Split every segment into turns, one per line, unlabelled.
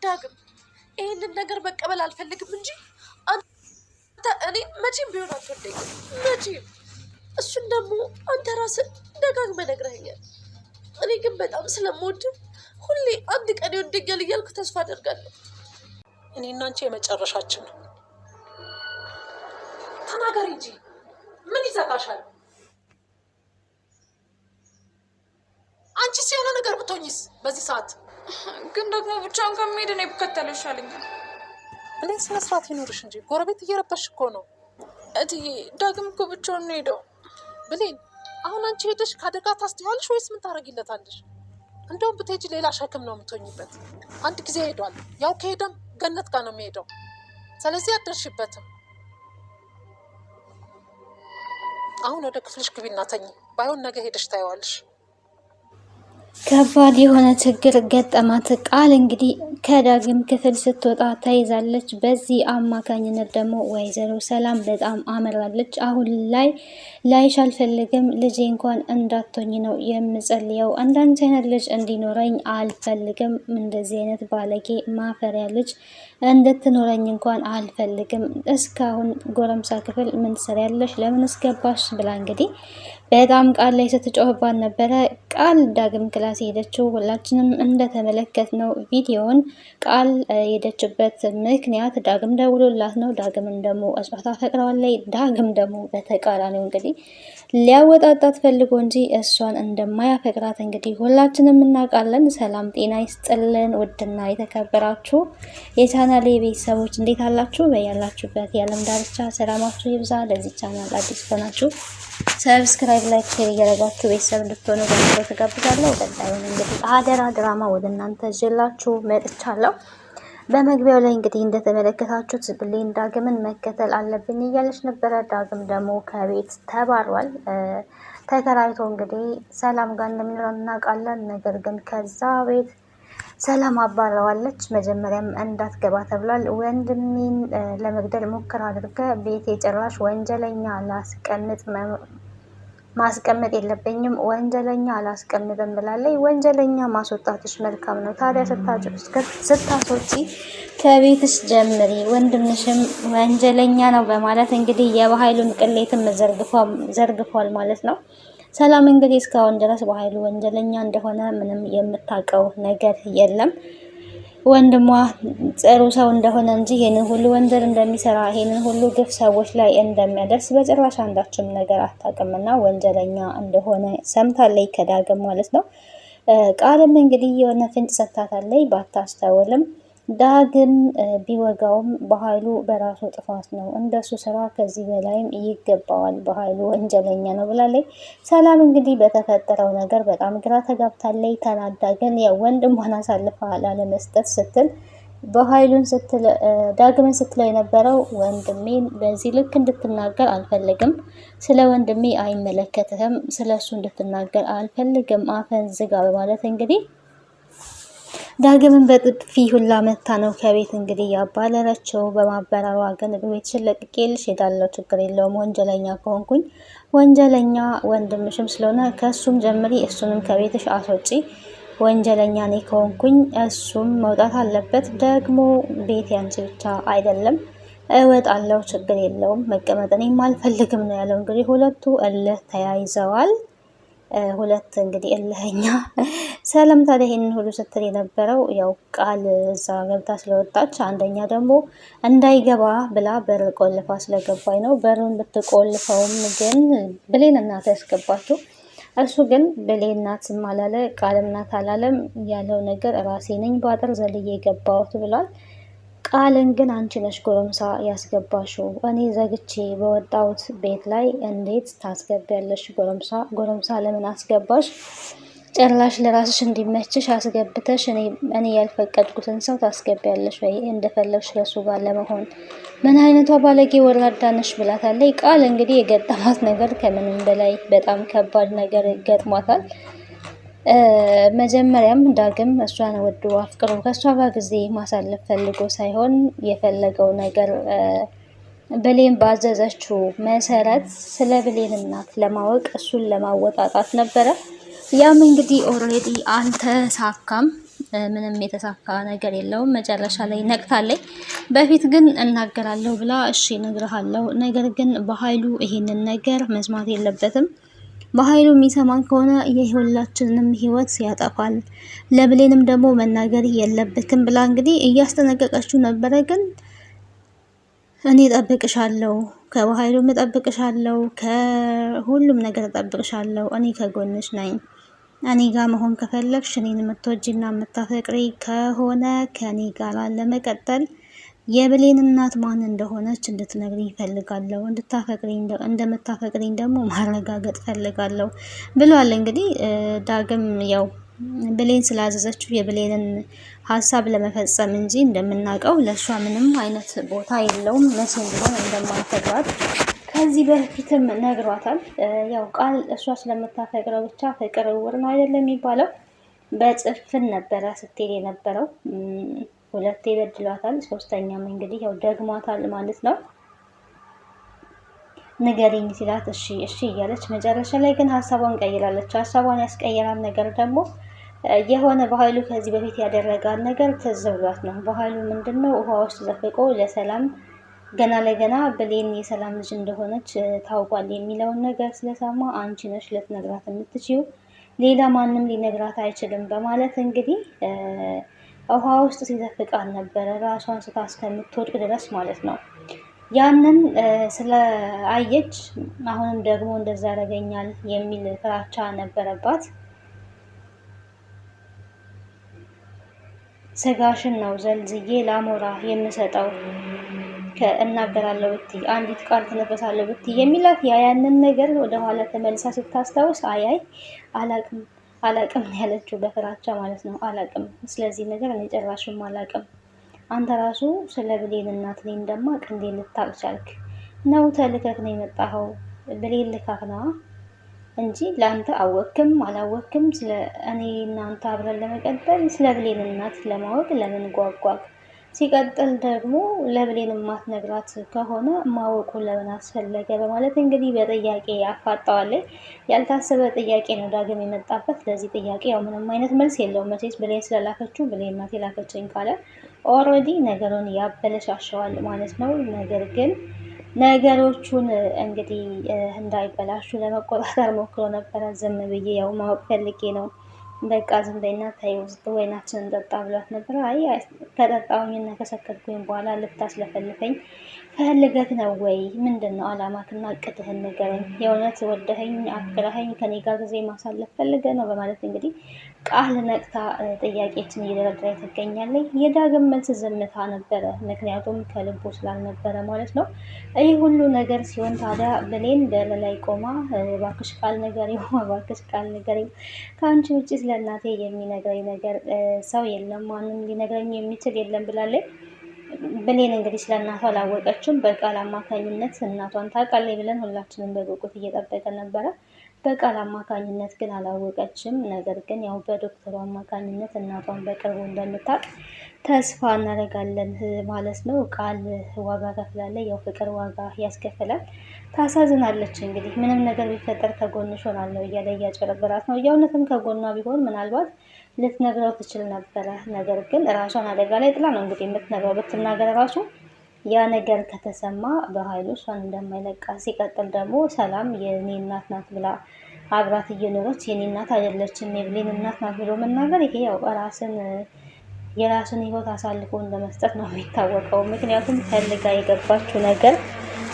ዳግም ይህንን ነገር መቀበል አልፈልግም እንጂ አንተ እኔ መቼም ቢሆን አትወደኝም፣ መቼም። እሱን ደግሞ አንተ ራስህ ደጋግመህ ነግረኸኛል። እኔ ግን በጣም ስለምወድህ ሁሌ አንድ ቀን ይወደኛል እያልኩ ተስፋ አደርጋለሁ።
እኔና አንቺ የመጨረሻችን ነው።
ተናገሪ እንጂ ምን ይዘጋሻል? አንቺስ የሆነ ነገር ብትሆኝስ በዚህ ሰዓት?
ግን ደግሞ ብቻውን ከመሄድ እኔ ብከተለው ይሻለኛል።
እኔ ስነ ስርዓት ይኖርሽ እንጂ ጎረቤት እየረበሽ እኮ ነው።
እትዬ ዳግም እኮ ብቻውን ነው ሄደው።
ብሌን አሁን አንቺ ሄደሽ ከአደጋ ታስጥያለሽ ወይስ ምን ታደርጊለታለሽ? እንደውም ብትሄጂ ሌላ ሸክም ነው የምትሆኝበት። አንድ ጊዜ ሄዷል፣ ያው ከሄደም ገነት ጋር ነው የሚሄደው። ስለዚህ አትደርሽበትም። አሁን ወደ ክፍልሽ ግቢና ተኝ። ባይሆን ነገ ሄደሽ ታየዋለሽ።
ከባድ የሆነ ችግር ገጠማት ቃል እንግዲህ ከዳግም ክፍል ስትወጣ ተይዛለች። በዚህ አማካኝነት ደግሞ ወይዘሮ ሰላም በጣም አመራለች። አሁን ላይ ላይሽ አልፈልግም፣ ልጄ እንኳን እንዳትሆኝ ነው የምጸልየው። አንዳንድ አይነት ልጅ እንዲኖረኝ አልፈልግም። እንደዚህ አይነት ባለጌ ማፈሪያ ልጅ እንድትኖረኝ እንኳን አልፈልግም። እስካሁን ጎረምሳ ክፍል ምን ትሰሪያለሽ? ለምን እስገባሽ? ብላ እንግዲህ በጣም ቃል ላይ ስትጮህባት ነበረ። ቃል ዳግም ክላስ ሄደችው ሁላችንም እንደተመለከትነው ቪዲዮውን። ቃል ሄደችበት ምክንያት ዳግም ደውሎላት ነው። ዳግምን ደግሞ እሷ ታፈቅረዋለች። ዳግም ደግሞ በተቃራኒው እንግዲህ ሊያወጣጣት ፈልጎ እንጂ እሷን እንደማያፈቅራት እንግዲህ ሁላችንም እናውቃለን። ሰላም ጤና ይስጥልን ውድና የተከበራችሁ የቻናሌ ቤተሰቦች እንዴት አላችሁ? በያላችሁበት የዓለም ዳርቻ ሰላማችሁ ይብዛ። ለዚህ ቻናል አዲስ ሆናችሁ ሰብስክራይብ፣ ላይክ፣ ሼር እያደረጋችሁ ቤተሰብ እንድትሆኑ በማለት ተጋብዛለሁ። ቀጣዩን እንግዲህ አደራ ድራማ ወደ እናንተ ይዤላችሁ መጥቻለሁ። በመግቢያው ላይ እንግዲህ እንደተመለከታችሁት ብሌን ዳግምን መከተል አለብኝ እያለች ነበረ። ዳግም ደግሞ ከቤት ተባሯል። ተከራይቶ እንግዲህ ሰላም ጋር እንደሚኖር እናውቃለን። ነገር ግን ከዛ ቤት ሰላም አባረዋለች። መጀመሪያም እንዳትገባ ተብሏል። ወንድሜን ለመግደል ሙከራ አድርገ ቤት የጭራሽ ወንጀለኛ ማስቀመጥ የለብኝም፣ ወንጀለኛ አላስቀምጥም ብላለች። ወንጀለኛ ማስወጣትሽ መልካም ነው። ታዲያ ስታስወጪ ከቤትሽ ጀምሪ፣ ወንድምሽም ወንጀለኛ ነው በማለት እንግዲህ የበኃይሉን ቅሌትም ዘርግፏል ማለት ነው። ሰላም እንግዲህ እስካሁን ድረስ በኃይሉ ወንጀለኛ እንደሆነ ምንም የምታውቀው ነገር የለም። ወንድሟ ጥሩ ሰው እንደሆነ እንጂ ይሄንን ሁሉ ወንጀል እንደሚሰራ ይሄንን ሁሉ ግፍ ሰዎች ላይ እንደሚያደርስ በጭራሽ አንዳችም ነገር አታውቅምና ወንጀለኛ እንደሆነ ሰምታለች ከዳግም ማለት ነው። ቃልም እንግዲህ የሆነ ፍንጭ ሰጥታታለች ባታስተውልም። ዳግም ቢወጋውም በኃይሉ በራሱ ጥፋት ነው፣ እንደሱ ስራ ከዚህ በላይም ይገባዋል፣ በኃይሉ ወንጀለኛ ነው ብላለች። ሰላም እንግዲህ በተፈጠረው ነገር በጣም ግራ ተጋብታለች። ተናዳ ግን ያው ወንድሟን አሳልፋ ላለመስጠት ስትል በኃይሉን ዳግምን ስትለው የነበረው ወንድሜን በዚህ ልክ እንድትናገር አልፈልግም፣ ስለ ወንድሜ አይመለከትህም፣ ስለ እሱ እንድትናገር አልፈልግም፣ አፈን ዝጋ በማለት እንግዲህ ዳግምን በጥፊ ሁላ መታ ነው ከቤት እንግዲህ ያባረረችው። በማበራሯ ግን ቤትሽን ለቅቄልሽ ሄዳለሁ፣ ችግር የለውም፣ ወንጀለኛ ከሆንኩኝ ወንጀለኛ ወንድምሽም ስለሆነ ከእሱም ጀምሪ፣ እሱንም ከቤትሽ አስወጪ፣ ወንጀለኛ እኔ ከሆንኩኝ እሱም መውጣት አለበት። ደግሞ ቤት ያንቺ ብቻ አይደለም፣ እወጣለሁ፣ ችግር የለውም፣ መቀመጥ እኔም አልፈልግም ነው ያለው። እንግዲህ ሁለቱ እልህ ተያይዘዋል። ሁለት እንግዲህ እልህኛ ሰላም ታዲያ ይሄንን ሁሉ ስትል የነበረው ያው ቃል እዛ ገብታ ስለወጣች፣ አንደኛ ደግሞ እንዳይገባ ብላ በር ቆልፋ ስለገባኝ ነው። በሩን ብትቆልፈውም ግን ብሌን እናት ያስገባችው። እሱ ግን ብሌን ናትም አላለ ቃልም ናት አላለም። ያለው ነገር ራሴ ነኝ ባጥር ዘልዬ የገባሁት ብሏል። ቃልን ግን አንቺ ነሽ ጎረምሳ ያስገባሽው፣ እኔ ዘግቼ በወጣሁት ቤት ላይ እንዴት ታስገቢያለሽ? ጎረምሳ ለምን አስገባሽ? ጭራሽ ለራስሽ እንዲመችሽ አስገብተሽ እኔ ያልፈቀድኩትን ሰው ታስገቢያለሽ ወይ? እንደፈለግሽ ከሱ ጋር ለመሆን ምን አይነቷ ባለጌ ወራዳ ነሽ ብላታለች። ቃል እንግዲህ የገጠማት ነገር ከምንም በላይ በጣም ከባድ ነገር ገጥሟታል። መጀመሪያም ዳግም እሷን ወዶ አፍቅሮ ከእሷ ጋር ጊዜ ማሳለፍ ፈልጎ ሳይሆን የፈለገው ነገር ብሌን ባዘዘችው መሰረት ስለ ብሌን እናት ለማወቅ እሱን ለማወጣጣት ነበረ። ያም እንግዲህ ኦልሬዲ አልተሳካም። ምንም የተሳካ ነገር የለውም። መጨረሻ ላይ ነቅታለች። በፊት ግን እናገራለሁ ብላ እሺ እነግርሃለሁ፣ ነገር ግን በኃይሉ ይሄንን ነገር መስማት የለበትም። በኃይሉ የሚሰማን ከሆነ የሁላችንንም ህይወት ያጠፋል። ለብሌንም ደግሞ መናገር የለበትም ብላ እንግዲህ እያስጠነቀቀችው ነበረ። ግን እኔ እጠብቅሻለሁ፣ ከበኃይሉም እጠብቅሻለሁ፣ ከሁሉም ነገር እጠብቅሻለሁ፣ እኔ ከጎንሽ ነኝ። እኔ ጋር መሆን ከፈለግሽ እኔን የምትወጂና የምታፈቅሪ ከሆነ ከኔ ጋር ለመቀጠል የብሌን እናት ማን እንደሆነች እንድትነግሪኝ ፈልጋለሁ፣ እንደምታፈቅሪኝ ደግሞ ማረጋገጥ ፈልጋለሁ ብሏል። እንግዲህ ዳግም ያው ብሌን ስላዘዘችው የብሌንን ሀሳብ ለመፈጸም እንጂ እንደምናውቀው ለእሷ ምንም አይነት ቦታ የለውም። መቼም ቢሆን እንደማይፈቅራት ከዚህ በፊትም ነግሯታል። ያው ቃል እሷ ስለምታፈቅረው ብቻ ፍቅር እውር ነው አይደለም የሚባለው። በጭፍን ነበረ ስትል የነበረው። ሁለቴ በድሏታል፣ ሶስተኛም እንግዲህ ያው ደግሟታል ማለት ነው። ንገሪኝ ሲላት እሺ እሺ እያለች መጨረሻ ላይ ግን ሀሳቧን ቀይራለች። ሀሳቧን ያስቀየራል ነገር ደግሞ የሆነ በኃይሉ ከዚህ በፊት ያደረጋል ነገር ትዝ ብሏት ነው። በኃይሉ ምንድነው ውሃ ውስጥ ዘፍቆ ለሰላም ገና ለገና ብሌን የሰላም ልጅ እንደሆነች ታውቋል የሚለውን ነገር ስለሰማ አንቺ ነሽ ልትነግራት የምትችይው፣ ሌላ ማንም ሊነግራት አይችልም በማለት እንግዲህ ውሃ ውስጥ ሲዘፍቃት ነበረ፣ ራሷን ስታ እስከምትወድቅ ድረስ ማለት ነው። ያንን ስለአየች አሁንም ደግሞ እንደዛ ያደርገኛል የሚል ፍራቻ ነበረባት። ስጋሽን ነው ዘልዝዬ ላሞራ የምሰጠው እናገራለሁ ብትይ አንዲት ቃል ትነፈሳለሁ ብትይ የሚላት ያንን ነገር ወደኋላ ተመልሳ ስታስታውስ አያይ አላቅም ያለችው በፍራቻ ማለት ነው። አላቅም፣ ስለዚህ ነገር እኔ ጨራሽም አላቅም። አንተ ራሱ ስለ ብሌን እናት ላይ እንደማቅ እንዴ ልታቅ ቻልክ? ነው ተልከክ ነው የመጣኸው? ብሌን ልካክ ነዋ እንጂ ለአንተ አወክም አላወክም ስለ እኔ እናንተ አብረን ለመቀጠል ስለ ብሌን እናት ለማወቅ ለምን ጓጓክ? ሲቀጥል ደግሞ ለብሌን ማትነግራት ከሆነ ማወቁ ለምን አስፈለገ? በማለት እንግዲህ በጥያቄ አፋጣዋለች። ያልታሰበ ጥያቄ ነው ዳግም የመጣበት። ለዚህ ጥያቄ ያው ምንም አይነት መልስ የለውም። መቼስ ብሌን ስለላከችው ብሌን ናት የላከችኝ ካለ ኦልሬዲ ነገሩን ያበለሻሸዋል ማለት ነው። ነገር ግን ነገሮቹን እንግዲህ እንዳይበላሹ ለመቆጣጠር ሞክሮ ነበረ። ዝም ብዬ ያው ማወቅ ፈልጌ ነው፣ በቃ ዝም በይና ተይው ወይናችንን እንጠጣ ብሏት ነበር። አይ ከጠጣሁኝና ከሰከርኩኝ በኋላ ልታስለፈልፈኝ ፈልገህ ነው ወይ? ምንድን ነው አላማክና እቅድህን ንገረኝ። የእውነት ወደኸኝ አፍቅረኸኝ ከኔ ጋር ጊዜ ማሳለፍ ፈልገህ ነው? በማለት እንግዲህ ቃል ነቅታ ጥያቄችን እየደረደረ ትገኛለች። የዳግም መልስ ዝምታ ነበረ፣ ምክንያቱም ከልቡ ስላልነበረ ማለት ነው። ይህ ሁሉ ነገር ሲሆን ታዲያ ብሌን በር ላይ ቆማ እባክሽ ቃል ንገሪው፣ እባክሽ ቃል ንገሪው፣ ከአንቺ ውጭ ስለ እናቴ የሚነግረኝ ነገር ሰው የለም፣ ማንም ሊነግረኝ የሚችል የለም ብላለች። ብሌን እንግዲህ ስለ እናቷ አላወቀችም። በቃል አማካኝነት እናቷን ታውቃለች ብለን ሁላችንም በጉጉት እየጠበቀን ነበረ። በቃል አማካኝነት ግን አላወቀችም። ነገር ግን ያው በዶክተሩ አማካኝነት እናቷን በቅርቡ እንደምታውቅ ተስፋ እናደርጋለን ማለት ነው። ቃል ዋጋ ከፍላለች። ያው ፍቅር ዋጋ ያስከፍላል። ታሳዝናለች። እንግዲህ ምንም ነገር ቢፈጠር ከጎንሽ ሆናለሁ እያለ እያጭበረበራት ነው። የእውነትም ከጎኗ ቢሆን ምናልባት ልትነግረው ትችል ነበረ። ነገር ግን ራሷን አደጋ ላይ ጥላ ነው እንግዲህ የምትነግረው። ብትናገር ራሱ ያ ነገር ከተሰማ በኃይሉ እሷን እንደማይለቃ፣ ሲቀጥል ደግሞ ሰላም የኔ እናት ናት ብላ አብራት እየኖረች የኔ እናት አይደለችም የብሌን እናት ናት ብሎ መናገር ይሄ ያው የራስን ሕይወት አሳልፎ እንደመስጠት ነው የሚታወቀው። ምክንያቱም ፈልጋ የገባችው ነገር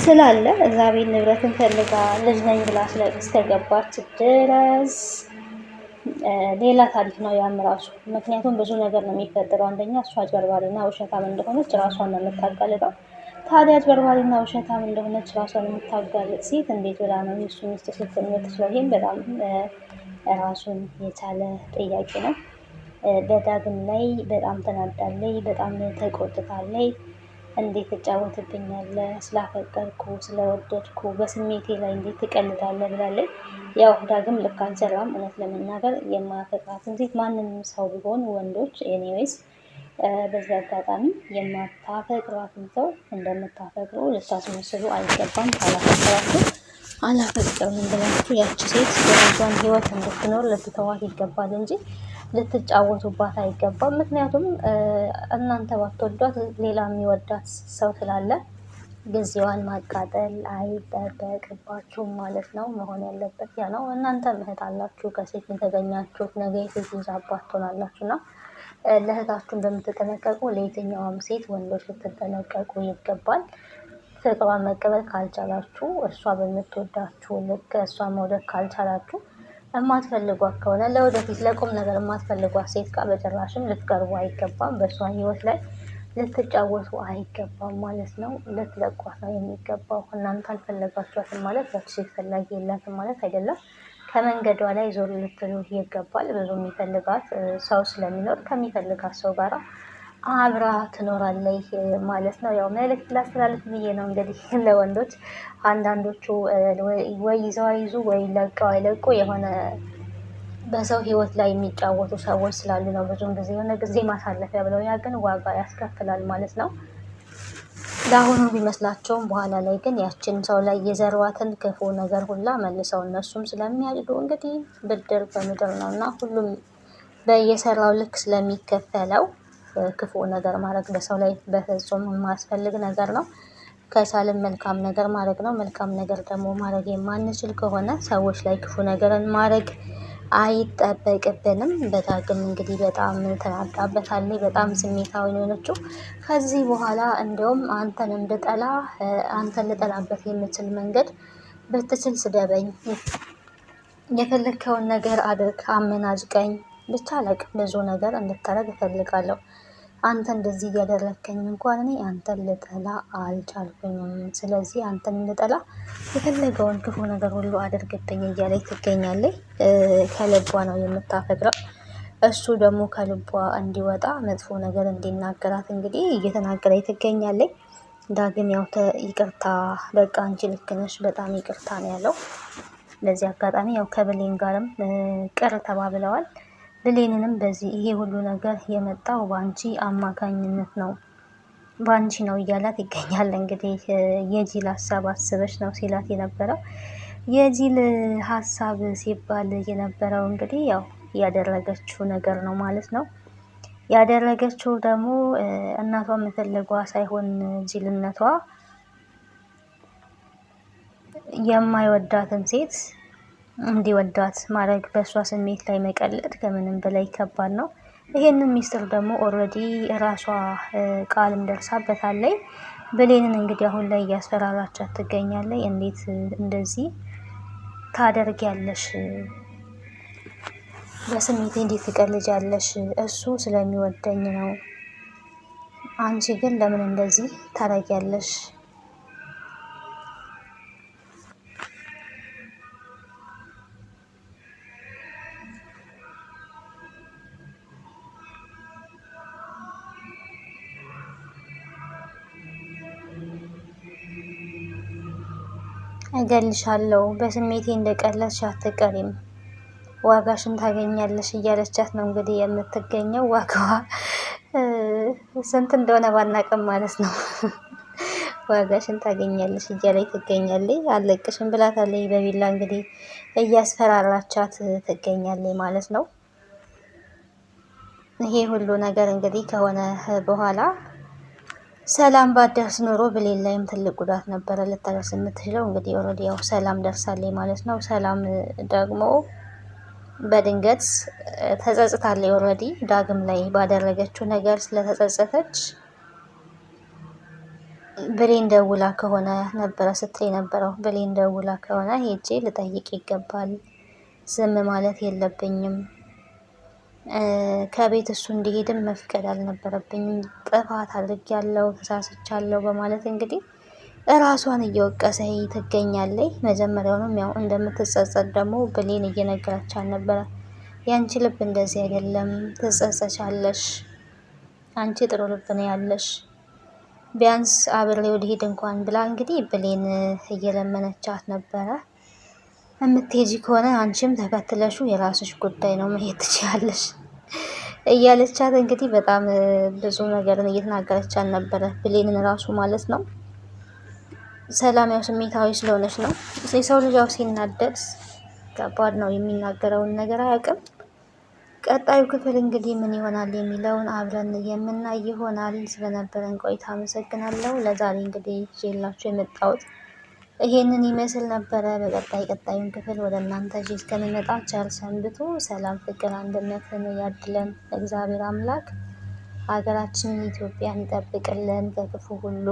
ስላለ እዛ ቤት ንብረትን ፈልጋ ልጅ ነኝ ብላ እስከገባች ድረስ ሌላ ታሪክ ነው ያም ራሱ። ምክንያቱም ብዙ ነገር ነው የሚፈጠረው። አንደኛ እሷ አጭበርባሪና ውሸታም እንደሆነች ራሷን ነው የምታጋልጠው። ታዲያ አጭበርባሪና ውሸታም እንደሆነች ራሷን የምታጋልጥ ሴት እንዴት ብላ ነው የእሱ ሚስት ስትሆን የምትችለው? ይህም በጣም ራሱን የቻለ ጥያቄ ነው። በዳግም ላይ በጣም ተናዳለች፣ በጣም ተቆጥታለች። እንዴት ትጫወትብኛለህ? ስላፈቀርኩ ስለወደድኩ በስሜቴ ላይ እንዴት ትቀልዳለህ? ብላለች። ያው ዳግም ልክ አልሰራም። እውነት ለመናገር የማያፈቅራትን ሴት ማንም ሰው ቢሆን ወንዶች ኤኒዌይስ በዚህ አጋጣሚ የማታፈቅሯትን ሰው እንደምታፈቅሩ ልታስመስሉ አይገባም። ካላፈቅራችሁ አላፈቅርም ብላችሁ ያቺ ሴት የራሷን ሕይወት እንድትኖር ልትተዋት ይገባል እንጂ ልትጫወቱባት አይገባም። ምክንያቱም እናንተ ባትወዷት ሌላ የሚወዳት ሰው ስላለ ጊዜዋን ማቃጠል አይጠበቅባችሁም ማለት ነው። መሆን ያለበት ያ ነው። እናንተ እህት አላችሁ፣ ከሴት የተገኛችሁት ነገ የሴት ልጅ አባት ትሆናላችሁ እና ለእህታችሁ እንደምትጠነቀቁ ለየትኛውም ሴት ወንዶች ልትጠነቀቁ ይገባል። ፍቅሯን መቀበል ካልቻላችሁ፣ እሷ በምትወዳችሁ ልክ እሷ መውደድ ካልቻላችሁ፣ የማትፈልጓት ከሆነ ለወደፊት ለቁም ነገር የማትፈልጓት ሴት ጋር በጭራሽም ልትቀርቡ አይገባም። በእሷ ህይወት ላይ ልትጫወቱ አይገባም ማለት ነው። ልትለቋት ነው የሚገባው። እናንተ አልፈለጋችኋትም ማለት ያቺ ሴት ፈላጊ የላትም ማለት አይደለም። ከመንገዷ ላይ ዞር ልትሉ ይገባል። ብዙ የሚፈልጋት ሰው ስለሚኖር ከሚፈልጋት ሰው ጋር አብራ ትኖራለች ማለት ነው። ያው መልዕክት ላስተላልፍ ብዬ ነው እንግዲህ ለወንዶች። አንዳንዶቹ ወይ ይዘው አይዙ ወይ ለቀው አይለቁ የሆነ በሰው ህይወት ላይ የሚጫወቱ ሰዎች ስላሉ ነው። ብዙውን ጊዜ የሆነ ጊዜ ማሳለፊያ ብለው ያ ግን ዋጋ ያስከፍላል ማለት ነው። ለአሁኑ ቢመስላቸውም በኋላ ላይ ግን ያችን ሰው ላይ የዘሯትን ክፉ ነገር ሁላ መልሰው እነሱም ስለሚያድዱ እንግዲህ ብድር በምድር ነው እና ሁሉም በየሰራው ልክ ስለሚከፈለው ክፉ ነገር ማድረግ በሰው ላይ በፍጹም የማያስፈልግ ነገር ነው። ከቻልን መልካም ነገር ማድረግ ነው። መልካም ነገር ደግሞ ማድረግ የማንችል ከሆነ ሰዎች ላይ ክፉ ነገርን ማድረግ አይጠበቅብንም። በዳግም እንግዲህ በጣም ተናዳበታለች። በጣም ስሜታዊ ነው የሆነችው። ከዚህ በኋላ እንዲያውም አንተን እንድጠላ አንተን ልጠላበት የምችል መንገድ ብትችል ስደበኝ፣ የፈለግከውን ነገር አድርግ፣ አመናጭቀኝ፣ ብቻ ለቅ ብዙ ነገር እንድታረግ እፈልጋለሁ። አንተ እንደዚህ እያደረግከኝ እንኳን እኔ አንተን ልጠላ አልቻልኩኝም። ስለዚህ አንተን ልጠላ የፈለገውን ክፉ ነገር ሁሉ አድርግብኝ እያለች ትገኛለች። ከልቧ ነው የምታፈቅረው። እሱ ደግሞ ከልቧ እንዲወጣ መጥፎ ነገር እንዲናገራት እንግዲህ እየተናገረች ትገኛለች። ዳግም ያው ይቅርታ፣ በቃ አንቺ ልክ ነሽ፣ በጣም ይቅርታ ነው ያለው። በዚህ አጋጣሚ ያው ከብሌን ጋርም ቅር ተባብለዋል። ብሌንንም በዚህ ይሄ ሁሉ ነገር የመጣው በአንቺ አማካኝነት ነው፣ በአንቺ ነው እያላት ይገኛል። እንግዲህ የጂል ሀሳብ አስበሽ ነው ሲላት የነበረው። የጂል ሀሳብ ሲባል የነበረው እንግዲህ ያው ያደረገችው ነገር ነው ማለት ነው። ያደረገችው ደግሞ እናቷ መፈለጓ ሳይሆን ጂልነቷ የማይወዳትን ሴት እንዲወዳት ማድረግ፣ በእሷ ስሜት ላይ መቀለድ ከምንም በላይ ከባድ ነው። ይሄንን ሚስጥር ደግሞ ኦልሬዲ ራሷ ቃልም ደርሳበታለች። ብሌንን እንግዲህ አሁን ላይ እያስፈራራቻት ትገኛለች። እንዴት እንደዚህ ታደርጊያለሽ? በስሜቴ እንዴት ትቀልጃለሽ? እሱ ስለሚወደኝ ነው። አንቺ ግን ለምን እንደዚህ ታደርጊያለሽ? እገልሻለሁ፣ በስሜቴ እንደቀለድሽ አትቀሪም፣ ዋጋሽን ታገኛለሽ እያለቻት ነው እንግዲህ የምትገኘው። ዋጋዋ ስንት እንደሆነ ባናቅም ማለት ነው። ዋጋሽን ታገኛለሽ እያለች ትገኛለች። አለቅሽም ብላታለች በቢላ እንግዲህ እያስፈራራቻት ትገኛለች ማለት ነው። ይሄ ሁሉ ነገር እንግዲህ ከሆነ በኋላ ሰላም ባደርስ ኖሮ ብሌን ላይም ትልቅ ጉዳት ነበረ ልታደርስ የምትችለው። እንግዲህ ኦልሬዲ ያው ሰላም ደርሳለች ማለት ነው። ሰላም ደግሞ በድንገት ተጸጽታለች። ኦልሬዲ ዳግም ላይ ባደረገችው ነገር ስለተጸጸተች ብሌን ደውላ ከሆነ ነበረ ስትል የነበረው። ብሌን ደውላ ከሆነ ሄጄ ልጠይቅ ይገባል፣ ዝም ማለት የለብኝም፣ ከቤት እሱ እንዲሄድም መፍቀድ አልነበረብኝም፣ ጥፋት አድርጌያለሁ፣ ተሳስቻለሁ በማለት እንግዲህ እራሷን እየወቀሰች ትገኛለች። መጀመሪያውንም ያው እንደምትጸጸት ደግሞ ብሌን እየነገረቻት ነበረ። ያንቺ ልብ እንደዚህ አይደለም፣ ትጸጸቻለሽ፣ አንቺ ጥሩ ልብ ነው ያለሽ፣ ቢያንስ አብሬው ልሂድ እንኳን ብላ እንግዲህ ብሌን እየለመነቻት ነበረ። የምትሄጂ ከሆነ አንቺም ተከትለሹ የራስሽ ጉዳይ ነው፣ መሄድ ትችያለሽ እያለቻት እንግዲህ በጣም ብዙ ነገርን እየተናገረቻት ነበረ፣ ብሌንን ራሱ ማለት ነው። ሰላም ያው ስሜታዊ ስለሆነች ነው። የሰው ልጅ ያው ሲናደድ ከባድ ነው፣ የሚናገረውን ነገር አያውቅም። ቀጣዩ ክፍል እንግዲህ ምን ይሆናል የሚለውን አብረን የምናይ ይሆናል። ስለነበረን ቆይታ አመሰግናለሁ። ለዛሬ እንግዲህ ይዤላችሁ የመጣሁት ይሄንን ይመስል ነበረ። ቀጣዩን ክፍል ወደ እናንተ ይዤ እስከምመጣ ቸር ሰንብቱ። ሰላም፣ ፍቅር፣ አንድነትን ያድለን እግዚአብሔር አምላክ። ሀገራችንን ኢትዮጵያን ይጠብቅልን ከክፉ ሁሉ።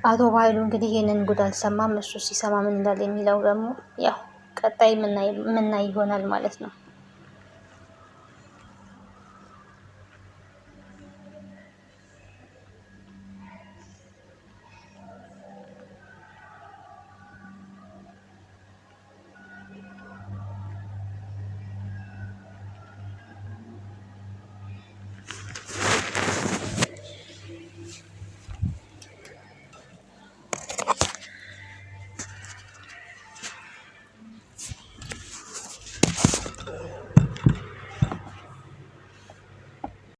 አቶ ባይሉ እንግዲህ ይህንን ጉድ አልሰማም። እሱ ሲሰማ ምን እንዳለ የሚለው ደግሞ ያው ቀጣይ ምናይ ይሆናል ማለት ነው።